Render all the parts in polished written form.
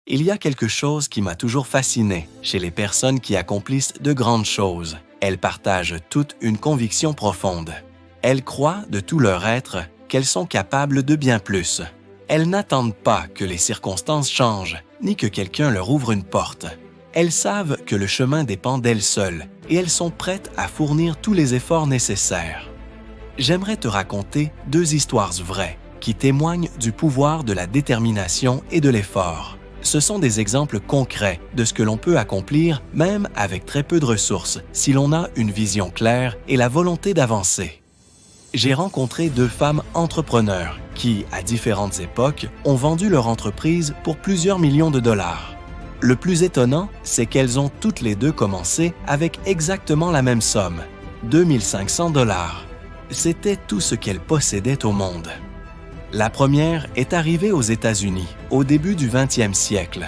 Il y a quelque chose qui m'a toujours fasciné chez les personnes qui accomplissent de grandes choses. Elles partagent toutes une conviction profonde. Elles croient de tout leur être qu'elles sont capables de bien plus. Elles n'attendent pas que les circonstances changent, ni que quelqu'un leur ouvre une porte. Elles savent que le chemin dépend d'elles seules et elles sont prêtes à fournir tous les efforts nécessaires. J'aimerais te raconter 2 histoires vraies qui témoignent du pouvoir de la détermination et de l'effort. Ce sont des exemples concrets de ce que l'on peut accomplir même avec très peu de ressources si l'on a une vision claire et la volonté d'avancer. J'ai rencontré 2 femmes entrepreneurs qui, à différentes époques, ont vendu leur entreprise pour plusieurs millions de dollars. Le plus étonnant, c'est qu'elles ont toutes les 2 commencé avec exactement la même somme, 2 500 dollars. C'était tout ce qu'elles possédaient au monde. La première est arrivée aux États-Unis au début du 20e siècle.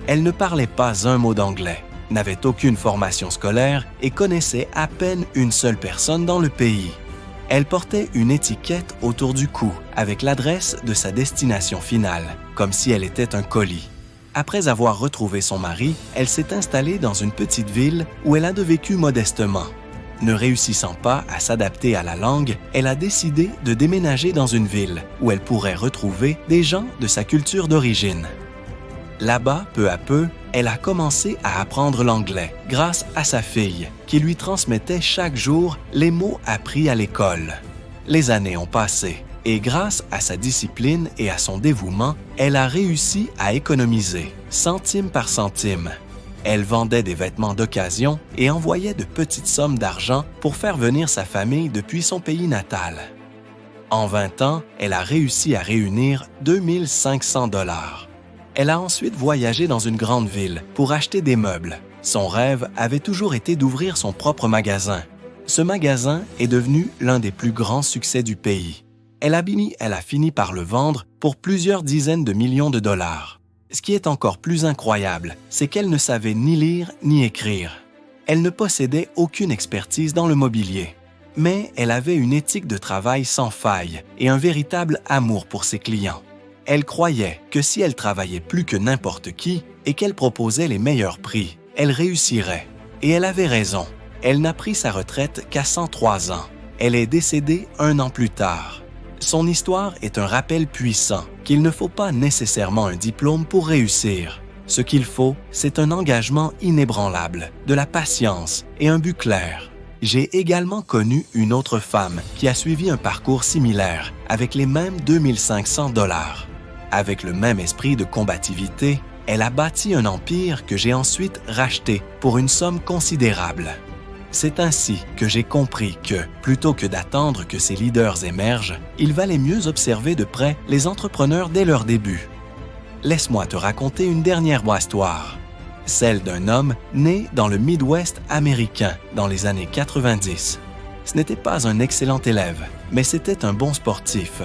Elle ne parlait pas un mot d'anglais, n'avait aucune formation scolaire et connaissait à peine une seule personne dans le pays. Elle portait une étiquette autour du cou avec l'adresse de sa destination finale, comme si elle était un colis. Après avoir retrouvé son mari, elle s'est installée dans une petite ville où elle a vécu modestement. Ne réussissant pas à s'adapter à la langue, elle a décidé de déménager dans une ville où elle pourrait retrouver des gens de sa culture d'origine. Là-bas, peu à peu, elle a commencé à apprendre l'anglais grâce à sa fille, qui lui transmettait chaque jour les mots appris à l'école. Les années ont passé et grâce à sa discipline et à son dévouement, elle a réussi à économiser, centime par centime. Elle vendait des vêtements d'occasion et envoyait de petites sommes d'argent pour faire venir sa famille depuis son pays natal. En 20 ans, elle a réussi à réunir 2 500 dollars. Elle a ensuite voyagé dans une grande ville pour acheter des meubles. Son rêve avait toujours été d'ouvrir son propre magasin. Ce magasin est devenu l'un des plus grands succès du pays. Elle a fini par le vendre pour plusieurs dizaines de millions de dollars. Ce qui est encore plus incroyable, c'est qu'elle ne savait ni lire ni écrire. Elle ne possédait aucune expertise dans le mobilier. Mais elle avait une éthique de travail sans faille et un véritable amour pour ses clients. Elle croyait que si elle travaillait plus que n'importe qui et qu'elle proposait les meilleurs prix, elle réussirait. Et elle avait raison. Elle n'a pris sa retraite qu'à 103 ans. Elle est décédée 1 an plus tard. Son histoire est un rappel puissant qu'il ne faut pas nécessairement un diplôme pour réussir. Ce qu'il faut, c'est un engagement inébranlable, de la patience et un but clair. J'ai également connu une autre femme qui a suivi un parcours similaire avec les mêmes 2 500 dollars. Avec le même esprit de combativité, elle a bâti un empire que j'ai ensuite racheté pour une somme considérable. C'est ainsi que j'ai compris que, plutôt que d'attendre que ces leaders émergent, il valait mieux observer de près les entrepreneurs dès leur début. Laisse-moi te raconter une dernière histoire, celle d'un homme né dans le Midwest américain dans les années 90. Ce n'était pas un excellent élève, mais c'était un bon sportif.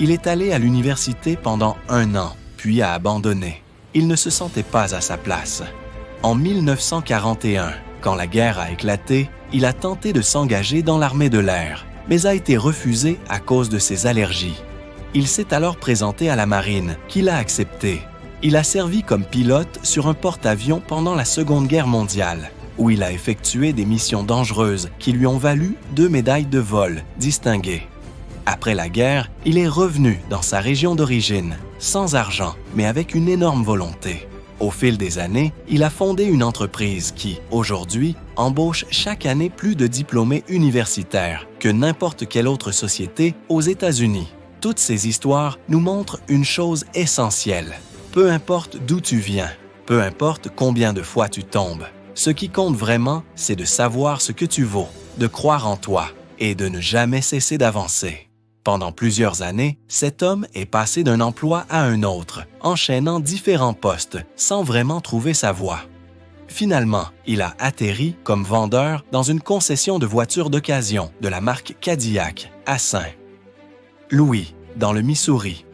Il est allé à l'université pendant 1 an, puis a abandonné. Il ne se sentait pas à sa place. En 1941, quand la guerre a éclaté, il a tenté de s'engager dans l'armée de l'air, mais a été refusé à cause de ses allergies. Il s'est alors présenté à la marine, qui l'a accepté. Il a servi comme pilote sur un porte-avions pendant la Seconde Guerre mondiale, où il a effectué des missions dangereuses qui lui ont valu 2 médailles de vol distinguées. Après la guerre, il est revenu dans sa région d'origine, sans argent, mais avec une énorme volonté. Au fil des années, il a fondé une entreprise qui, aujourd'hui, embauche chaque année plus de diplômés universitaires que n'importe quelle autre société aux États-Unis. Toutes ces histoires nous montrent une chose essentielle. Peu importe d'où tu viens, peu importe combien de fois tu tombes, ce qui compte vraiment, c'est de savoir ce que tu vaux, de croire en toi et de ne jamais cesser d'avancer. Pendant plusieurs années, cet homme est passé d'un emploi à un autre, enchaînant différents postes sans vraiment trouver sa voie. Finalement, il a atterri comme vendeur dans une concession de voitures d'occasion de la marque Cadillac à Saint-Louis, dans le Missouri.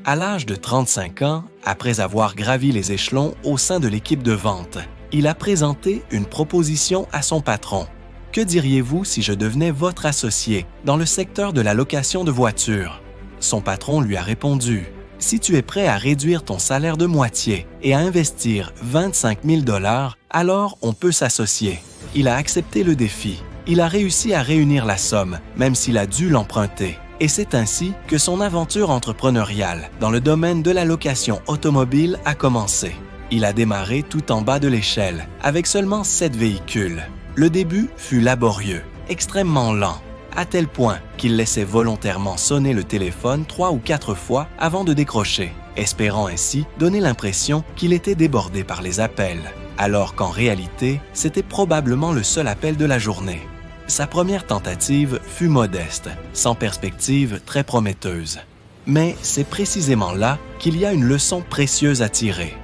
À l'âge de 35 ans, après avoir gravi les échelons au sein de l'équipe de vente, il a présenté une proposition à son patron. Que diriez-vous si je devenais votre associé dans le secteur de la location de voitures? Son patron lui a répondu Si tu es prêt à réduire ton salaire de moitié et à investir 25 000 $, alors on peut s'associer. » Il a accepté le défi. Il a réussi à réunir la somme, même s'il a dû l'emprunter. Et c'est ainsi que son aventure entrepreneuriale dans le domaine de la location automobile a commencé. Il a démarré tout en bas de l'échelle, avec seulement 7 véhicules. Le début fut laborieux, extrêmement lent, à tel point qu'il laissait volontairement sonner le téléphone 3 ou 4 fois avant de décrocher, espérant ainsi donner l'impression qu'il était débordé par les appels, alors qu'en réalité, c'était probablement le seul appel de la journée. Sa première tentative fut modeste, sans perspective très prometteuse. Mais c'est précisément là qu'il y a une leçon précieuse à tirer.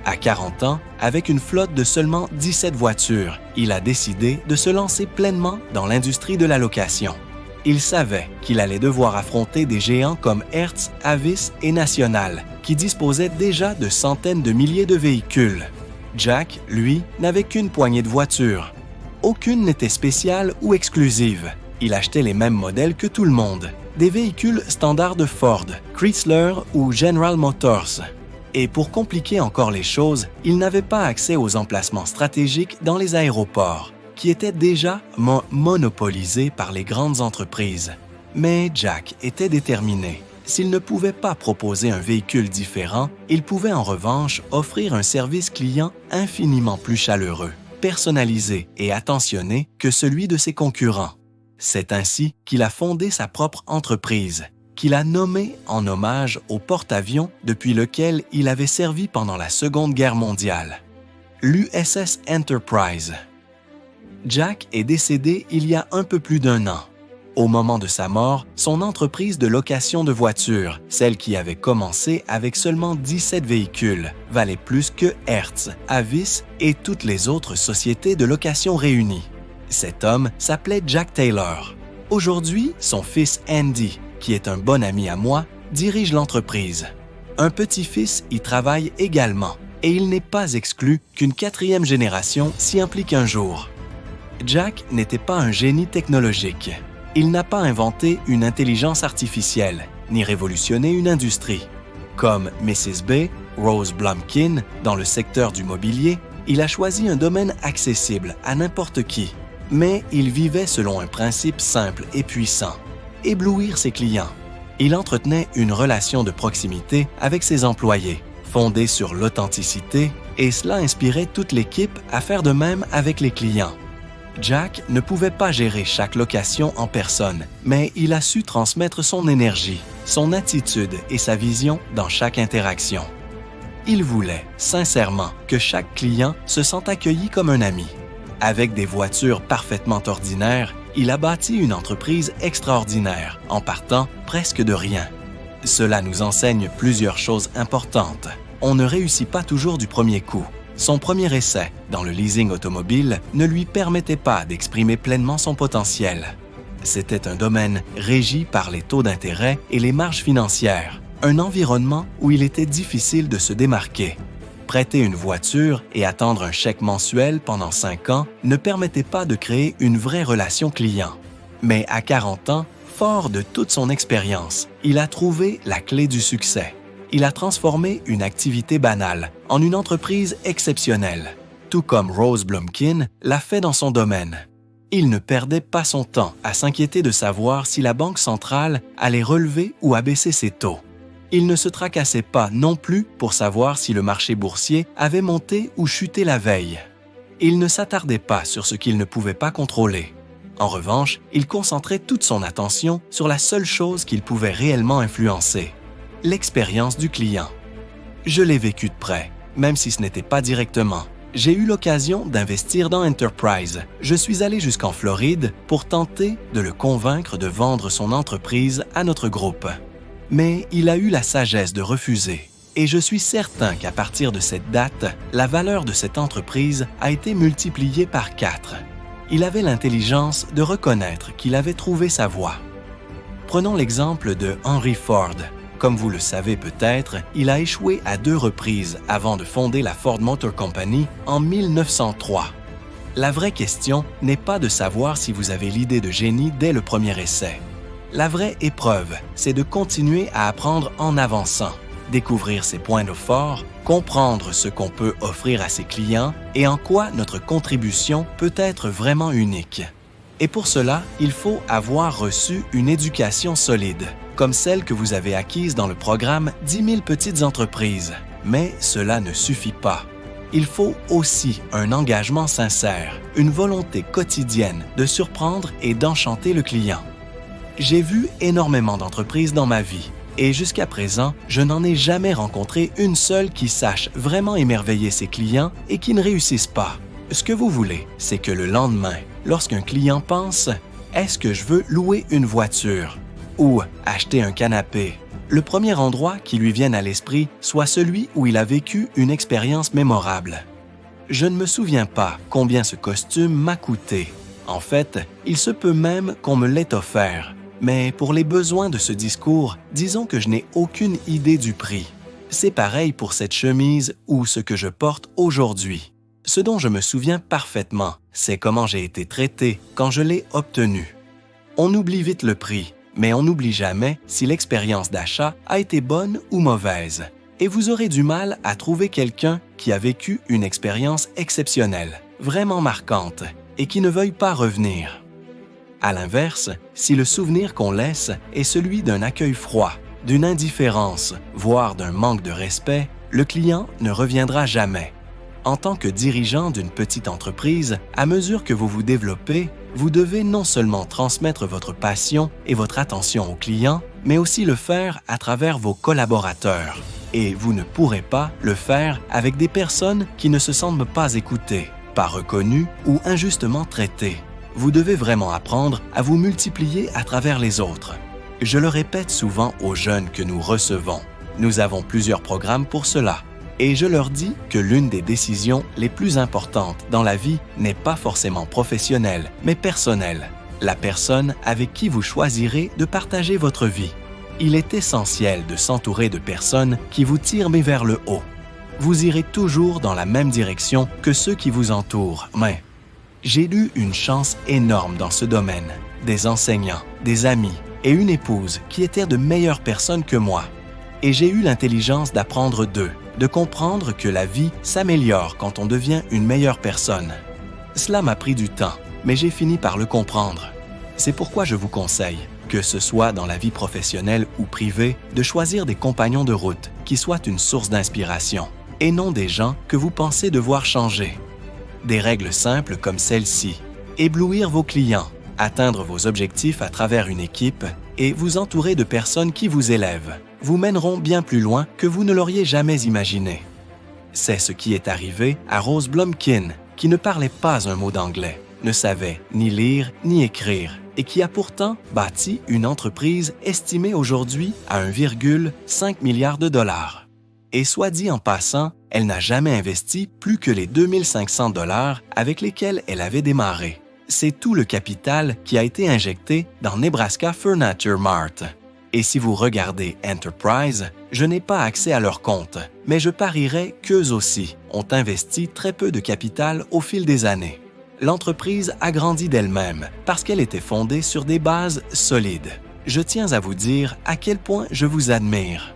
À 40 ans, avec une flotte de seulement 17 voitures, il a décidé de se lancer pleinement dans l'industrie de la location. Il savait qu'il allait devoir affronter des géants comme Hertz, Avis et National, qui disposaient déjà de centaines de milliers de véhicules. Jack, lui, n'avait qu'une poignée de voitures. Aucune n'était spéciale ou exclusive. Il achetait les mêmes modèles que tout le monde, des véhicules standards de Ford, Chrysler ou General Motors. Et pour compliquer encore les choses, il n'avait pas accès aux emplacements stratégiques dans les aéroports, qui étaient déjà monopolisés par les grandes entreprises. Mais Jack était déterminé. S'il ne pouvait pas proposer un véhicule différent, il pouvait en revanche offrir un service client infiniment plus chaleureux, personnalisé et attentionné que celui de ses concurrents. C'est ainsi qu'il a fondé sa propre entreprise, qu'il a nommée en hommage au porte-avions depuis lequel il avait servi pendant la Seconde Guerre mondiale, l'USS Enterprise. Jack est décédé il y a un peu plus d'1 an. Au moment de sa mort, son entreprise de location de voitures, celle qui avait commencé avec seulement 17 véhicules, valait plus que Hertz, Avis et toutes les autres sociétés de location réunies. Cet homme s'appelait Jack Taylor. Aujourd'hui, son fils Andy, qui est un bon ami à moi, dirige l'entreprise. Un petit-fils y travaille également, et il n'est pas exclu qu'une 4e génération s'y implique un jour. Jack n'était pas un génie technologique. Il n'a pas inventé une intelligence artificielle, ni révolutionné une industrie. Comme Mrs. B, Rose Blumkin, dans le secteur du mobilier, il a choisi un domaine accessible à n'importe qui. Mais il vivait selon un principe simple et puissant: éblouir ses clients. Il entretenait une relation de proximité avec ses employés, fondée sur l'authenticité, et cela inspirait toute l'équipe à faire de même avec les clients. Jack ne pouvait pas gérer chaque location en personne, mais il a su transmettre son énergie, son attitude et sa vision dans chaque interaction. Il voulait, sincèrement, que chaque client se sente accueilli comme un ami. Avec des voitures parfaitement ordinaires, il a bâti une entreprise extraordinaire, en partant presque de rien. Cela nous enseigne plusieurs choses importantes. On ne réussit pas toujours du premier coup. Son premier essai dans le leasing automobile ne lui permettait pas d'exprimer pleinement son potentiel. C'était un domaine régi par les taux d'intérêt et les marges financières, un environnement où il était difficile de se démarquer. Prêter une voiture et attendre un chèque mensuel pendant 5 ans ne permettait pas de créer une vraie relation client. Mais à 40 ans, fort de toute son expérience, il a trouvé la clé du succès. Il a transformé une activité banale en une entreprise exceptionnelle, tout comme Rose Blumkin l'a fait dans son domaine. Il ne perdait pas son temps à s'inquiéter de savoir si la Banque centrale allait relever ou abaisser ses taux. Il ne se tracassait pas non plus pour savoir si le marché boursier avait monté ou chuté la veille. Il ne s'attardait pas sur ce qu'il ne pouvait pas contrôler. En revanche, il concentrait toute son attention sur la seule chose qu'il pouvait réellement influencer: l'expérience du client. Je l'ai vécu de près, même si ce n'était pas directement. J'ai eu l'occasion d'investir dans Enterprise. Je suis allé jusqu'en Floride pour tenter de le convaincre de vendre son entreprise à notre groupe. Mais il a eu la sagesse de refuser. Et je suis certain qu'à partir de cette date, la valeur de cette entreprise a été multipliée par 4. Il avait l'intelligence de reconnaître qu'il avait trouvé sa voie. Prenons l'exemple de Henry Ford. Comme vous le savez peut-être, il a échoué à 2 reprises avant de fonder la Ford Motor Company en 1903. La vraie question n'est pas de savoir si vous avez l'idée de génie dès le premier essai. La vraie épreuve, c'est de continuer à apprendre en avançant. découvrir ses points de force, comprendre ce qu'on peut offrir à ses clients et en quoi notre contribution peut être vraiment unique. Et pour cela, il faut avoir reçu une éducation solide, comme celle que vous avez acquise dans le programme 10 000 petites entreprises. Mais cela ne suffit pas. Il faut aussi un engagement sincère, une volonté quotidienne de surprendre et d'enchanter le client. J'ai vu énormément d'entreprises dans ma vie et jusqu'à présent, je n'en ai jamais rencontré une seule qui sache vraiment émerveiller ses clients et qui ne réussisse pas. Ce que vous voulez, c'est que le lendemain, lorsqu'un client pense « Est-ce que je veux louer une voiture ?» ou « acheter un canapé », le premier endroit qui lui vienne à l'esprit soit celui où il a vécu une expérience mémorable. Je ne me souviens pas combien ce costume m'a coûté. En fait, il se peut même qu'on me l'ait offert. Mais pour les besoins de ce discours, disons que je n'ai aucune idée du prix. C'est pareil pour cette chemise ou ce que je porte aujourd'hui. Ce dont je me souviens parfaitement, c'est comment j'ai été traité quand je l'ai obtenu. On oublie vite le prix, mais on n'oublie jamais si l'expérience d'achat a été bonne ou mauvaise. Et vous aurez du mal à trouver quelqu'un qui a vécu une expérience exceptionnelle, vraiment marquante, et qui ne veuille pas revenir. À l'inverse, si le souvenir qu'on laisse est celui d'un accueil froid, d'une indifférence, voire d'un manque de respect, le client ne reviendra jamais. En tant que dirigeant d'une petite entreprise, à mesure que vous vous développez, vous devez non seulement transmettre votre passion et votre attention aux clients, mais aussi le faire à travers vos collaborateurs. Et vous ne pourrez pas le faire avec des personnes qui ne se sentent pas écoutées, pas reconnues ou injustement traitées. Vous devez vraiment apprendre à vous multiplier à travers les autres. Je le répète souvent aux jeunes que nous recevons. Nous avons plusieurs programmes pour cela. Et je leur dis que l'une des décisions les plus importantes dans la vie n'est pas forcément professionnelle, mais personnelle. La personne avec qui vous choisirez de partager votre vie. Il est essentiel de s'entourer de personnes qui vous tirent vers le haut. Vous irez toujours dans la même direction que ceux qui vous entourent, mais j'ai eu une chance énorme dans ce domaine. Des enseignants, des amis et une épouse qui étaient de meilleures personnes que moi. Et j'ai eu l'intelligence d'apprendre d'eux, de comprendre que la vie s'améliore quand on devient une meilleure personne. Cela m'a pris du temps, mais j'ai fini par le comprendre. C'est pourquoi je vous conseille, que ce soit dans la vie professionnelle ou privée, de choisir des compagnons de route qui soient une source d'inspiration, et non des gens que vous pensez devoir changer. Des règles simples comme celle-ci. Éblouir vos clients, atteindre vos objectifs à travers une équipe et vous entourer de personnes qui vous élèvent, vous mèneront bien plus loin que vous ne l'auriez jamais imaginé. C'est ce qui est arrivé à Rose Blumkin, qui ne parlait pas un mot d'anglais, ne savait ni lire ni écrire, et qui a pourtant bâti une entreprise estimée aujourd'hui à 1,5 milliard de dollars. Et soit dit en passant, elle n'a jamais investi plus que les 2500 dollars avec lesquels elle avait démarré. C'est tout le capital qui a été injecté dans Nebraska Furniture Mart. Et si vous regardez Enterprise, je n'ai pas accès à leur compte, mais je parierais qu'eux aussi ont investi très peu de capital au fil des années. L'entreprise a grandi d'elle-même parce qu'elle était fondée sur des bases solides. Je tiens à vous dire à quel point je vous admire.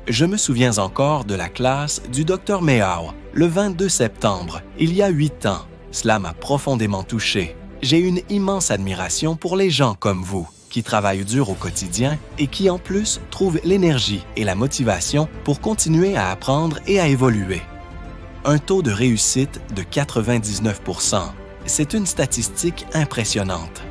Je me souviens encore de la classe du Dr Meow, le 22 septembre, il y a 8 ans. Cela m'a profondément touché. J'ai une immense admiration pour les gens comme vous, qui travaillent dur au quotidien et qui en plus trouvent l'énergie et la motivation pour continuer à apprendre et à évoluer. Un taux de réussite de 99%. C'est une statistique impressionnante.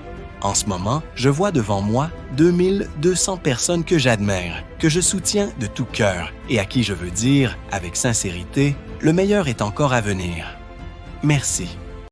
En ce moment, je vois devant moi 2200 personnes que j'admire, que je soutiens de tout cœur et à qui je veux dire, avec sincérité, le meilleur est encore à venir. Merci.